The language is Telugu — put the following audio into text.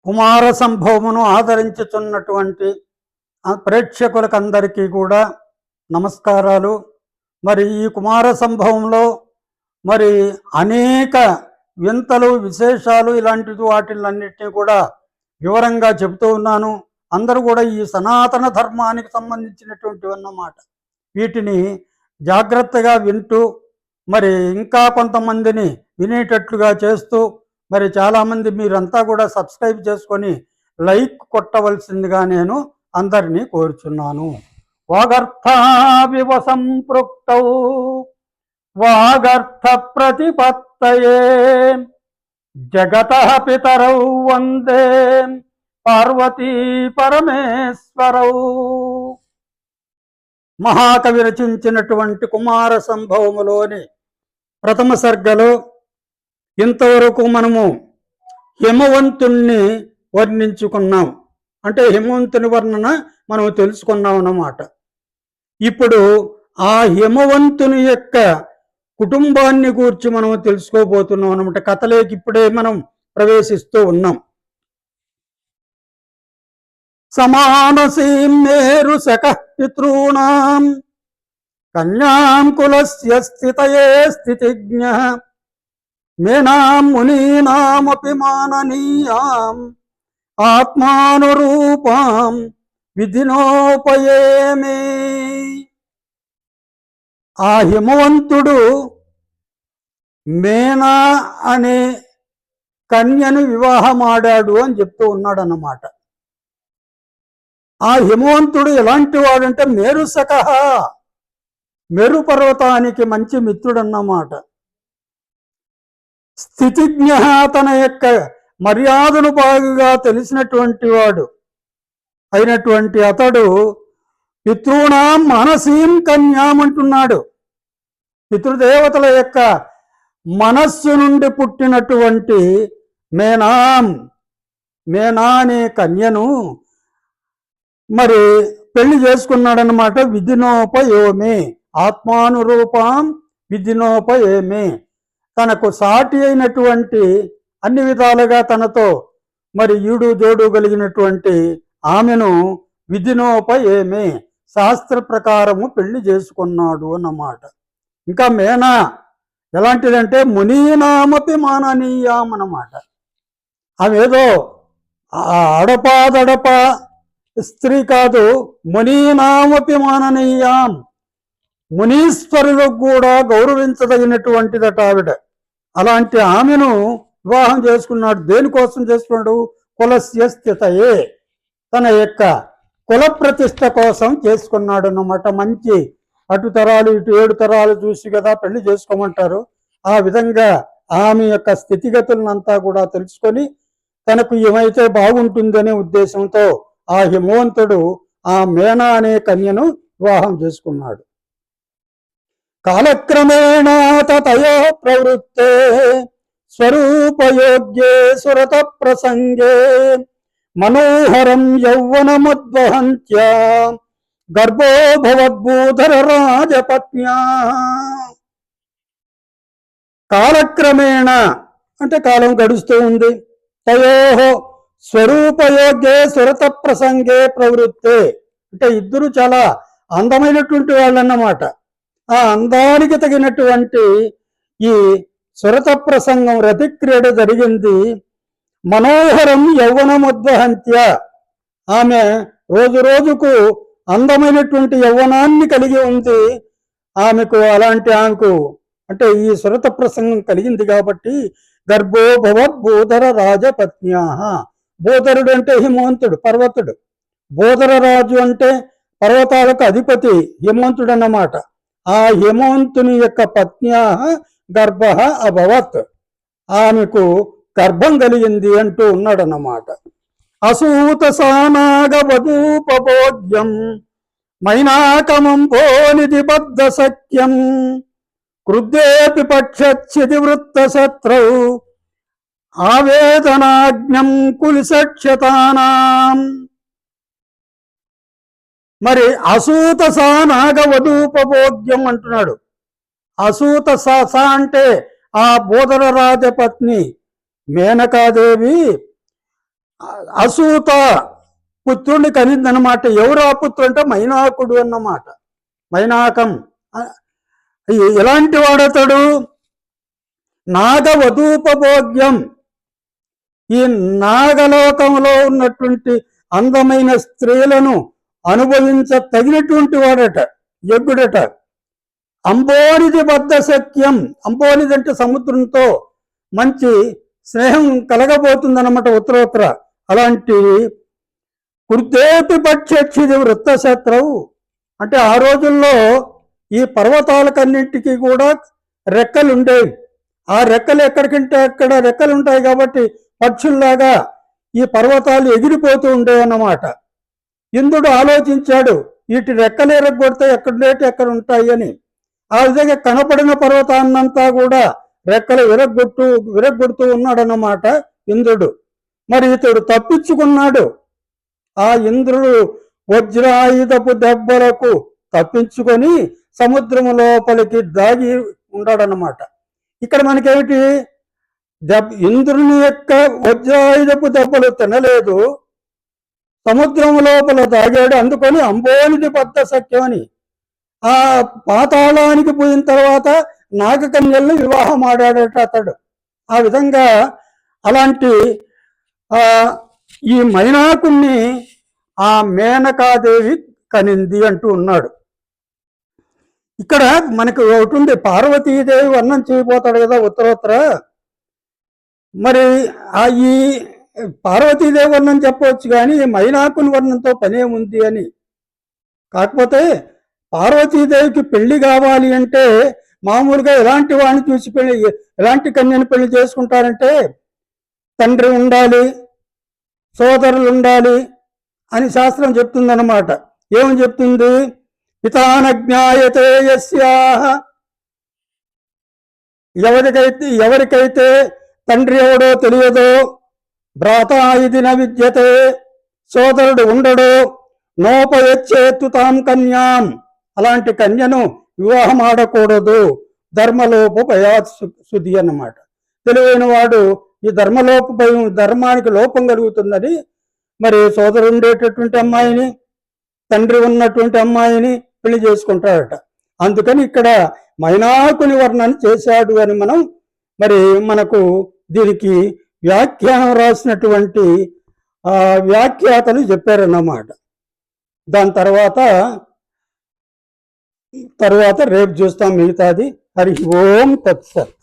కుమార సంభవమును ఆదరించుతున్నటువంటి ప్రేక్షకులకందరికీ కూడా నమస్కారాలు. మరి ఈ కుమార సంభవంలో మరి అనేక వింతలు విశేషాలు ఇలాంటి వాటిలన్నిటినీ కూడా వివరంగా చెబుతూ ఉన్నాను. అందరూ కూడా ఈ సనాతన ధర్మానికి సంబంధించినటువంటివి అన్నమాట. వీటిని జాగ్రత్తగా వింటూ మరి ఇంకా కొంతమందిని వినేటట్లుగా చేస్తూ మరి చాలామంది మీరంతా కూడా సబ్స్క్రైబ్ చేసుకొని లైక్ కొట్టవలసిందిగా నేను అందరినీ కోరుచున్నాను. వాగర్థావివ సంపృక్తౌ వాగర్థ ప్రతిపత్తయే జగతః పితరౌ వందే పార్వతీ పరమేశ్వరౌ. మహాకవి రచించినటువంటి కుమార సంభవములోని ప్రథమ సర్గలో ఇంతవరకు మనము హిమవంతుణ్ణి వర్ణించుకున్నాం. అంటే హిమవంతుని వర్ణన మనం తెలుసుకున్నాం అన్నమాట. ఇప్పుడు ఆ హిమవంతుని యొక్క కుటుంబాన్ని గూర్చి మనం తెలుసుకోబోతున్నాం అన్నమాట. కథలోకి ఇప్పుడే మనం ప్రవేశిస్తూ ఉన్నాం. సమానసీం మేరు శకః పితॄణాం కన్యాం కులస్య స్థితయే స్థితిజ్ఞః మేనాం మునీనామపి మాననీయాం ఆత్మానురూపాం విధినోపయేమే. ఆ హిమవంతుడు మేనా అనే కన్యను వివాహమాడాడు అని చెప్తూ ఉన్నాడు అన్నమాట. ఆ హిమవంతుడు ఎలాంటి వాడంటే మేరుసకః, మేరు పర్వతానికి మంచి మిత్రుడన్నమాట. స్థితిజ్ఞ, తన యొక్క మర్యాదను బాగుగా తెలిసినటువంటి వాడు అయినటువంటి అతడు పితॄణాం మానసీం కన్యాం అంటున్నాడు. పితృదేవతల యొక్క మనస్సు నుండి పుట్టినటువంటి మేనా అనే కన్యను మరి పెళ్లి చేసుకున్నాడనమాట. విధినోపయోమే, ఆత్మానురూపం విధినోపయోమే. తనకు సాటి అయినటువంటి అన్ని విధాలుగా తనతో మరి ఈడు జోడు కలిగినటువంటి ఆమెను విధినోపయేమే, శాస్త్ర ప్రకారము పెళ్లి చేసుకున్నాడు అన్నమాట. ఇంకా మేనా ఎలాంటిదంటే మునీనామపి మాననీయాం అన్నమాట. ఆమెదో అడపాదడప స్త్రీ కాదు, మునీనామపి మాననీయాం, మునీశ్వరులకు కూడా గౌరవించదగినటువంటిదట ఆవిడ. అలాంటి ఆమెను వివాహం చేసుకున్నాడు. దేనికోసం చేసుకున్నాడు? కులస్య స్థితయే, తన యొక్క కుల ప్రతిష్ట కోసం చేసుకున్నాడు అన్నమాట. మంచి అటు తరాలు ఇటు 7 తరాలు చూసి కదా పెళ్లి చేసుకోమంటారు. ఆ విధంగా ఆమె యొక్క స్థితిగతులనంతా కూడా తెలుసుకొని తనకు ఏమైతే బాగుంటుందనే ఉద్దేశంతో ఆ హిమవంతుడు ఆ మేనా అనే కన్యను వివాహం చేసుకున్నాడు. కాలక్రమేణ తతయో ప్రవృత్తే స్వరూపయోగ్యే సురత ప్రసంగే మనోహరం యౌవనముద్వహంత్య గర్భో భవద్భూధర రాజపత్న్యా. కాలక్రమేణ అంటే కాలం గడుస్తూ ఉంది. తయోహో స్వరూపయోగ్యే సురత ప్రసంగే ప్రవృత్తే అంటే ఇద్దరు చాలా అందమైనటువంటి వాళ్ళన్నమాట. ఆ అందానికి తగినటువంటి ఈ సురత ప్రసంగం రతిక్రీడ జరిగింది. మనోహరం యౌవనముద్వహంత్య, ఆమె రోజు రోజుకు అందమైనటువంటి యౌవనాన్ని కలిగి ఉంది. ఆమెకు అంటే ఈ సురత ప్రసంగం కలిగింది కాబట్టి గర్భో భవత్ భూధర రాజపత్న్యా. భూధరుడు అంటే హిమవంతుడు, పర్వతుడు. భూధర రాజు అంటే పర్వతాలకు అధిపతి హిమవంతుడు అన్నమాట. ఆ హిమవంతుని యొక్క పత్న్యా గర్భ అభవత్, ఆమెకు గర్భం కలిగింది అంటూ ఉన్నాడన్నమాట. అసూత సానాగ వధూపభోగ్యం మైనాకమం భోనిధి బద్ధ సఖ్యం క్రుద్ధేపి పక్షచ్చిది వృత్త శత్రౌ ఆవేదనాజ్ఞం కులిసక్షతానాం. మరి అసూత సా నాగవధూపభోగ్యం అంటున్నాడు. అసూత స అంటే ఆ బోధన రాజపత్ని మేనకాదేవి అసూత పుత్రుడిని కనిందన్నమాట. ఎవరు ఆ పుత్రుడు అంటే మైనాకుడు అన్నమాట. మైనాకం ఎలాంటి వాడతాడు? నాగవధూపభోగ్యం, ఈ నాగలోకంలో ఉన్నటువంటి అందమైన స్త్రీలను అనుభవించ తగినటువంటి వాడట, యజ్ఞుడట. అంబోనిది బద్ధ సఖ్యం, అంబోనిది అంటే సముద్రంతో మంచి స్నేహం కలగబోతుందన్నమాట ఉత్తరోత్తర. అలాంటి కృతేపి పక్షక్షిది వృత్తశత్రవు అంటే ఆ రోజుల్లో ఈ పర్వతాలకన్నింటికి కూడా రెక్కలు ఉండేవి. ఆ రెక్కలు ఎక్కడికంటే అక్కడ రెక్కలు ఉంటాయి కాబట్టి పక్షుల్లాగా ఈ పర్వతాలు ఎగిరిపోతూ ఉండేవన్నమాట. ఇంద్రుడు ఆలోచించాడు, వీటి రెక్కలు ఎరగొడితే ఎక్కడ ఉంటాయి అని. ఆ విధంగా కనపడిన పర్వతాన్నంతా కూడా రెక్కలు విరగొడుతూ ఉన్నాడన్నమాట ఇంద్రుడు. మరి ఇతడు తప్పించుకున్నాడు. ఆ ఇంద్రుడు వజ్రాయుధపు దెబ్బలకు తప్పించుకొని సముద్రము లోపలికి దాగి ఉన్నాడన్నమాట. ఇక్కడ మనకేమిటి? ఇంద్రుని యొక్క వజ్రాయుధపు దెబ్బలు తినలేదు, సముద్రం లోపల దాగాడు. అందుకని అంబోనిది బద్ధ సఖ్యం అని. ఆ పాతాళానికి పోయిన తర్వాత నాగకన్యల్ని వివాహం ఆడాడట అతడు. ఆ విధంగా అలాంటి ఈ మైనాకుణ్ణి ఆ మేనకాదేవి కనింది అంటూ ఉన్నాడు. ఇక్కడ మనకు ఒకటి ఉంది, పార్వతీదేవి వర్ణం చేయబోతాడు కదా ఉత్తరోత్తర. మరి ఈ పార్వతీదేవి వర్ణం చెప్పవచ్చు, కానీ మైనాకుని వర్ణంతో పనేముంది అని. కాకపోతే పార్వతీదేవికి పెళ్లి కావాలి అంటే మామూలుగా ఎలాంటి వాడిని చూసి ఎలాంటి కన్యను పెళ్లి చేసుకుంటారంటే తండ్రి ఉండాలి, సోదరులు ఉండాలి అని శాస్త్రం చెప్తుందన్నమాట. ఏమని చెప్తుంది? పితానజ్ఞాయతే యస్యాహ, ఎవరికైతే తండ్రి ఎవడో తెలియదో, భ్రాత ఇది న విద్యతే, సోదరుడు ఉండడో, నోపయచ్చేత్తు తాం కన్యాం, అలాంటి కన్యను వివాహం ఆడకూడదు. ధర్మలోపయాత్సుది అన్నమాట. తెలివైన వాడు ఈ ధర్మానికి లోపం కలుగుతుందని మరి సోదరు ఉండేటటువంటి అమ్మాయిని, తండ్రి ఉన్నటువంటి అమ్మాయిని పెళ్లి చేసుకుంటాడట. అందుకని ఇక్కడ మైనాకుని వర్ణన చేశాడు అని మనకు దీనికి వ్యాఖ్యానం రాసినటువంటి వ్యాఖ్యాతలు చెప్పారన్నమాట. దాని తర్వాత రేపు చూస్తాం మిగతాది. హరి ఓం తత్సత్.